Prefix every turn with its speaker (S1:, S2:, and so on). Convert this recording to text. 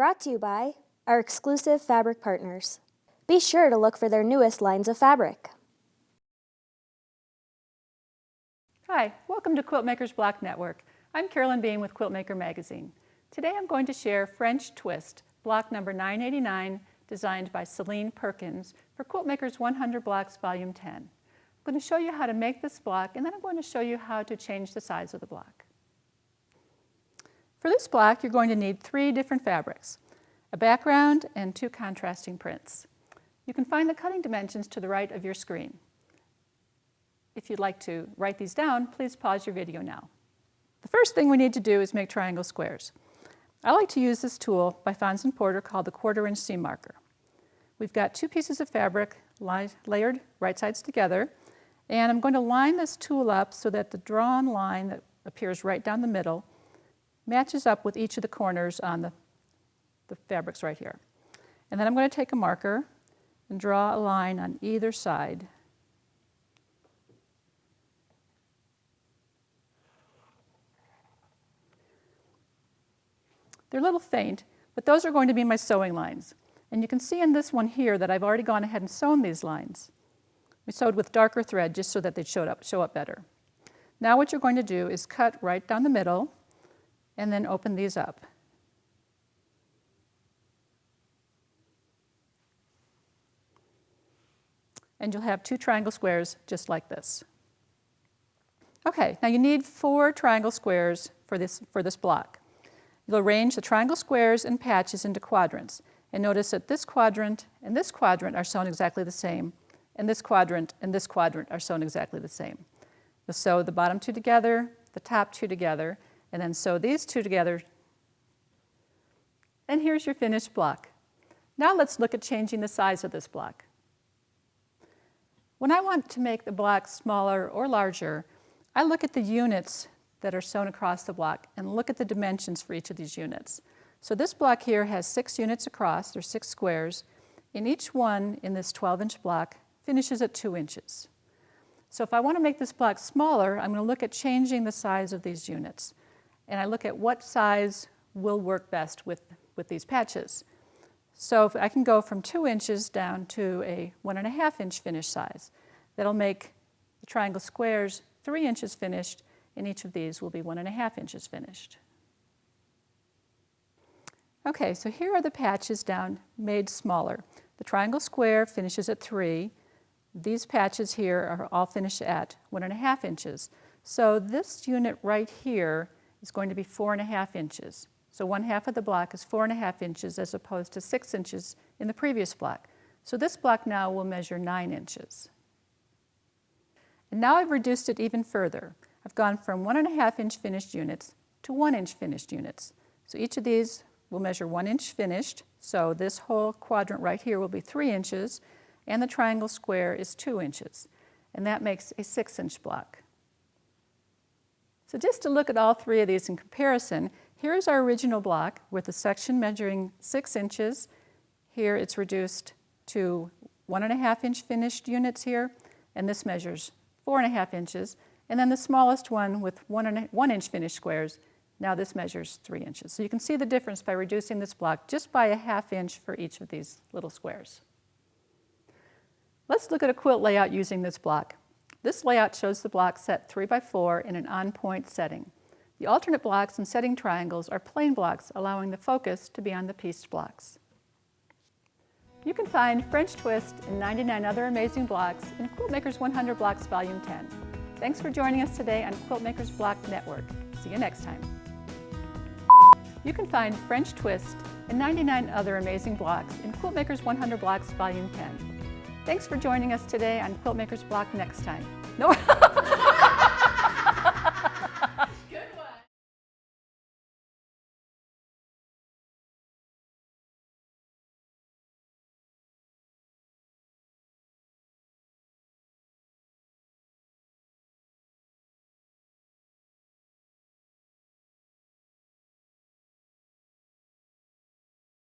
S1: Brought to you by our exclusive fabric partners. Be sure to look for their newest lines of fabric.
S2: Hi, welcome to Quiltmaker's Block Network. I'm Carolyn Beam with Quiltmaker Magazine. Today I'm going to share French Twist, block number 989, designed by Celine Perkins for Quiltmaker's 100 Blocks Volume 10. I'm going to show you how to make this block, and then I'm going to show you how to change the size of the block. For this block, you're going to need 3 different fabrics, a background and 2 contrasting prints. You can find the cutting dimensions to the right of your screen. If you'd like to write these down, please pause your video now. The first thing we need to do is make triangle squares. I like to use this tool by Fons & Porter called the 1/4" seam marker. We've got 2 pieces of fabric layered right sides together, and I'm going to line this tool up so that the drawn line that appears right down the middle matches up with each of the corners on the fabrics right here. And then I'm going to take a marker and draw a line on either side. They're a little faint, but those are going to be my sewing lines. And you can see in this one here that I've already gone ahead and sewn these lines. We sewed with darker thread just so that they'd show up better. Now what you're going to do is cut right down the middle and then open these up. And you'll have 2 triangle squares just like this. Okay, now you need 4 triangle squares for this block. You'll arrange the triangle squares and patches into quadrants. And notice that this quadrant and this quadrant are sewn exactly the same, and this quadrant are sewn exactly the same. You'll sew the bottom 2 together, the top 2 together, and then sew these 2 together. And here's your finished block. Now let's look at changing the size of this block. When I want to make the block smaller or larger, I look at the units that are sewn across the block and look at the dimensions for each of these units. So this block here has 6 units across, there's 6 squares, and each one in this 12-inch block finishes at 2 inches. So if I want to make this block smaller, I'm going to look at changing the size of these units. And I look at what size will work best with these patches. So if I can go from 2 inches down to a 1.5 inch finish size. That'll make the triangle squares 3 inches finished, and each of these will be 1.5 inches finished. Okay, so here are the patches made smaller. The triangle square finishes at 3. These patches here are all finished at 1.5 inches. So this unit right here is going to be 4.5 inches. So 1/2 of the block is 4.5 inches as opposed to 6 inches in the previous block. So this block now will measure 9 inches. And now I've reduced it even further. I've gone from 1.5 inch finished units to 1 inch finished units. So each of these will measure 1 inch finished. So this whole quadrant right here will be 3 inches, and the triangle square is 2 inches. And that makes a 6-inch block. So just to look at all 3 of these in comparison, here is our original block with the section measuring 6 inches. Here it's reduced to 1.5 inch finished units here, and this measures 4.5 inches. And then the smallest one with 1 inch finished squares, now this measures 3 inches. So you can see the difference by reducing this block just by a 1/2 inch for each of these little squares. Let's look at a quilt layout using this block. This layout shows the block set 3 by 4 in an on-point setting. The alternate blocks and setting triangles are plain blocks, allowing the focus to be on the pieced blocks. You can find French Twist and 99 other amazing blocks in Quiltmaker's 100 Blocks Volume 10. Thanks for joining us today on Quiltmaker's Block Network. See you next time. You can find French Twist and 99 other amazing blocks in Quiltmaker's 100 Blocks Volume 10. Thanks for joining us today on Quiltmaker's Block next time. No.